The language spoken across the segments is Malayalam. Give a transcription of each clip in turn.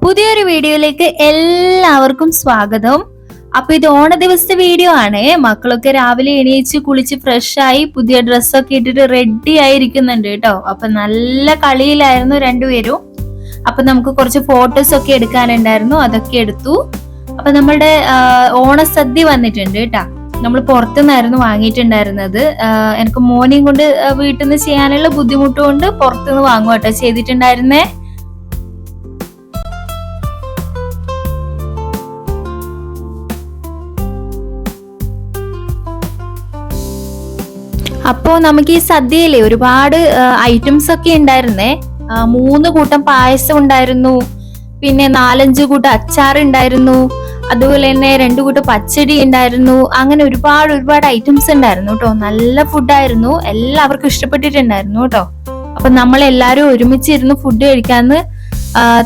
പുതിയൊരു വീഡിയോയിലേക്ക് എല്ലാവർക്കും സ്വാഗതം. അപ്പൊ ഇത് ഓണ ദിവസത്തെ വീഡിയോ ആണ്. മക്കളൊക്കെ രാവിലെ എണീച്ച് കുളിച്ച് ഫ്രഷ് ആയി പുതിയ ഡ്രസ്സൊക്കെ ഇട്ടിട്ട് റെഡി ആയിരിക്കുന്നുണ്ട് കേട്ടോ. അപ്പൊ നല്ല കളിയിലായിരുന്നു രണ്ടുപേരും. അപ്പൊ നമുക്ക് കുറച്ച് ഫോട്ടോസ് ഒക്കെ എടുക്കാനുണ്ടായിരുന്നു, അതൊക്കെ എടുത്തു. അപ്പൊ നമ്മളുടെ ഓണസദ്യ വന്നിട്ടുണ്ട് കേട്ടാ. നമ്മൾ പുറത്തുനിന്നായിരുന്നു വാങ്ങിയിട്ടുണ്ടായിരുന്നത്. എനിക്ക് മോനെയും കൊണ്ട് വീട്ടിൽ നിന്ന് ചെയ്യാനുള്ള ബുദ്ധിമുട്ട് കൊണ്ട് പുറത്തുനിന്ന് വാങ്ങുക കേട്ടോ ചെയ്തിട്ടുണ്ടായിരുന്നേ. അപ്പോ നമുക്ക് ഈ സദ്യയിലെ ഒരുപാട് ഐറ്റംസ് ഒക്കെ ഉണ്ടായിരുന്നേ. 3 കൂട്ടം പായസം ഉണ്ടായിരുന്നു, പിന്നെ 4-5 കൂട്ടം അച്ചാർ ഉണ്ടായിരുന്നു, അതുപോലെ തന്നെ 2 കൂട്ടം പച്ചടി ഉണ്ടായിരുന്നു. അങ്ങനെ ഒരുപാട് ഐറ്റംസ് ഉണ്ടായിരുന്നു കേട്ടോ. നല്ല ഫുഡായിരുന്നു, എല്ലാവർക്കും ഇഷ്ടപ്പെട്ടിട്ടുണ്ടായിരുന്നു കേട്ടോ. അപ്പൊ നമ്മൾ എല്ലാരും ഒരുമിച്ചിരുന്ന് ഫുഡ് കഴിക്കാന്ന്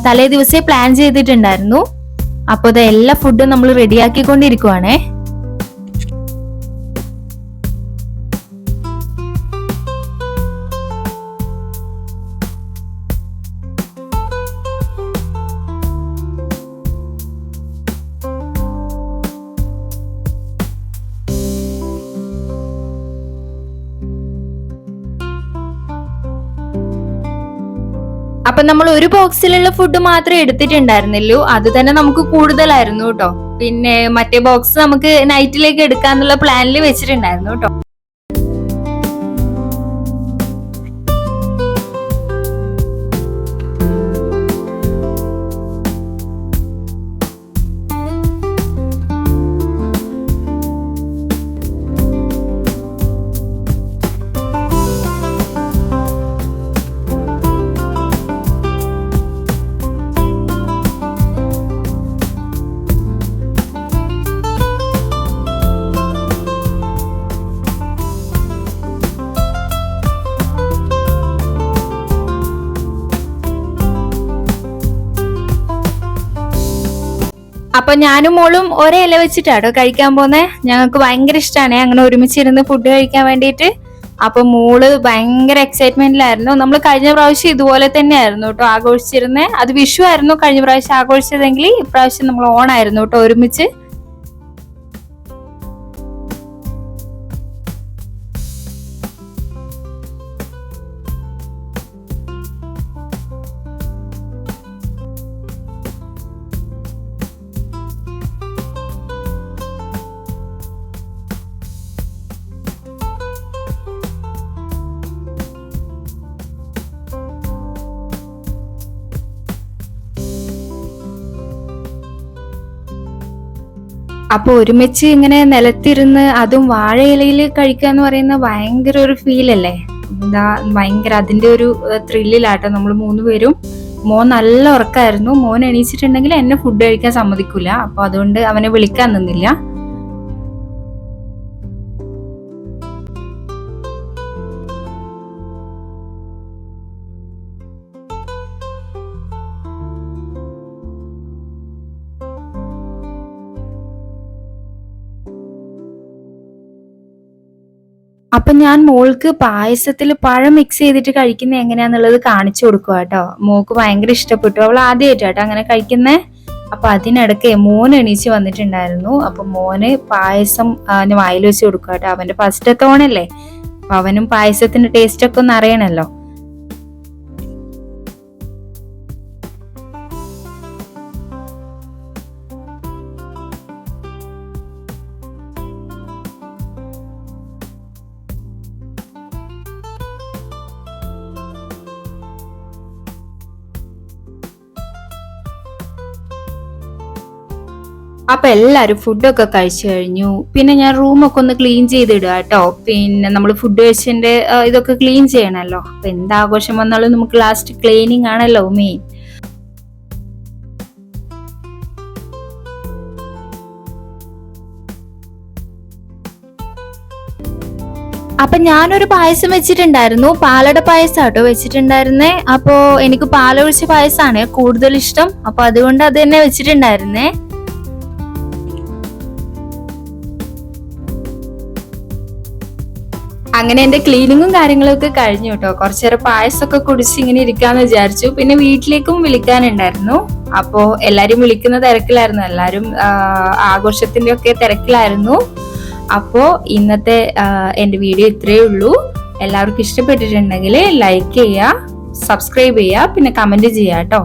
തലേ ദിവസേ പ്ലാൻ ചെയ്തിട്ടുണ്ടായിരുന്നു. അപ്പൊ ഇത് എല്ലാ ഫുഡും നമ്മൾ റെഡിയാക്കിക്കൊണ്ടിരിക്കുവാണേ. അപ്പൊ നമ്മൾ ഒരു ബോക്സിലുള്ള ഫുഡ് മാത്രമേ എടുത്തിട്ടുണ്ടായിരുന്നുള്ളൂ, അത് തന്നെ നമുക്ക് കൂടുതലായിരുന്നു കേട്ടോ. പിന്നെ മറ്റേ ബോക്സ് നമുക്ക് നൈറ്റിലേക്ക് എടുക്കാന്നുള്ള പ്ലാനിൽ വെച്ചിട്ടുണ്ടായിരുന്നു കേട്ടോ. അപ്പൊ ഞാനും മോളും ഒരേ ഇല വെച്ചിട്ടാട്ടോ കഴിക്കാൻ പോന്നെ. ഞങ്ങൾക്ക് ഭയങ്കര ഇഷ്ടമാണ് അങ്ങനെ ഒരുമിച്ചിരുന്ന് ഫുഡ് കഴിക്കാൻ വേണ്ടിയിട്ട്. അപ്പൊ മോള് ഭയങ്കര എക്സൈറ്റ്മെന്റിലായിരുന്നു. നമ്മൾ കഴിഞ്ഞ പ്രാവശ്യം ഇതുപോലെ തന്നെയായിരുന്നു കേട്ടോ ആഘോഷിച്ചിരുന്നേ. അത് വിഷു ആയിരുന്നു കഴിഞ്ഞ പ്രാവശ്യം ആഘോഷിച്ചതെങ്കിൽ ഇപ്രാവശ്യം നമ്മൾ ഓണായിരുന്നു കേട്ടോ ഒരുമിച്ച്. അപ്പൊ ഒരുമിച്ച് ഇങ്ങനെ നിലത്തിരുന്ന് അതും വാഴയിലയിൽ കഴിക്കുക എന്ന് പറയുന്ന ഭയങ്കര ഒരു ഫീലല്ലേ. ഭയങ്കര അതിന്റെ ഒരു ത്രില്ലിലാട്ടോ നമ്മൾ 3 പേരും. മോൻ നല്ല ഉറക്കായിരുന്നു. മോൻ എണീച്ചിട്ടുണ്ടെങ്കിൽ എന്നെ ഫുഡ് കഴിക്കാൻ സമ്മതിക്കൂല. അപ്പൊ അതുകൊണ്ട് അവനെ വിളിക്കാൻ നിന്നില്ല. അപ്പൊ ഞാൻ മോൾക്ക് പായസത്തിൽ പഴം മിക്സ് ചെയ്തിട്ട് കഴിക്കുന്നത് എങ്ങനെയാന്നുള്ളത് കാണിച്ചു കൊടുക്കുക കേട്ടോ. മോക്ക് ഭയങ്കര ഇഷ്ടപ്പെട്ടു, അവൾ ആദ്യമായിട്ടാട്ടോ അങ്ങനെ കഴിക്കുന്നേ. അപ്പൊ അതിനിടയ്ക്ക് മോൻ എണീച്ച് വന്നിട്ടുണ്ടായിരുന്നു. അപ്പൊ മോന് പായസം വായിൽ വെച്ച് കൊടുക്കുക കേട്ടോ. അവന്റെ ഫസ്റ്റത്തെ ഓണല്ലേ, അപ്പൊ അവനും പായസത്തിന്റെ ടേസ്റ്റ് ഒക്കെ ഒന്ന് അറിയണല്ലോ. അപ്പൊ എല്ലാരും ഫുഡൊക്കെ കഴിച്ചു കഴിഞ്ഞു. പിന്നെ ഞാൻ റൂമൊക്കെ ഒന്ന് ക്ലീൻ ചെയ്തിടുക കേട്ടോ. പിന്നെ നമ്മൾ ഫുഡ് കഴിച്ചതിന്റെ ഇതൊക്കെ ക്ലീൻ ചെയ്യണല്ലോ. അപ്പൊ എന്താഘോഷം വന്നാലും നമുക്ക് ലാസ്റ്റ് ക്ലീനിങ് ആണല്ലോ മെയിൻ. അപ്പൊ ഞാനൊരു പായസം വെച്ചിട്ടുണ്ടായിരുന്നു, പാലട പായസം കേട്ടോ വെച്ചിട്ടുണ്ടായിരുന്നേ. അപ്പൊ എനിക്ക് പാലൊഴിച്ച പായസമാണ് കൂടുതൽ ഇഷ്ടം. അപ്പൊ അതുകൊണ്ട് അത് തന്നെ വെച്ചിട്ടുണ്ടായിരുന്നേ. അങ്ങനെ എന്റെ ക്ലീനിങ്ങും കാര്യങ്ങളൊക്കെ കഴിഞ്ഞു കേട്ടോ. കുറച്ചേരം പായസമൊക്കെ കുടിച്ച് ഇങ്ങനെ ഇരിക്കാന്ന് വിചാരിച്ചു. പിന്നെ വീട്ടിലേക്കും വിളിക്കാനുണ്ടായിരുന്നു. അപ്പോ എല്ലാരും വിളിക്കുന്ന തിരക്കിലായിരുന്നു, എല്ലാരും ആഘോഷത്തിന്റെ ഒക്കെ തിരക്കിലായിരുന്നു. അപ്പോ ഇന്നത്തെ എന്റെ വീഡിയോ ഇത്രയേ ഉള്ളൂ. എല്ലാവർക്കും ഇഷ്ടപ്പെട്ടിട്ടുണ്ടെങ്കിൽ ലൈക്ക് ചെയ്യുക, സബ്സ്ക്രൈബ് ചെയ്യുക, പിന്നെ കമന്റ് ചെയ്യുക കേട്ടോ.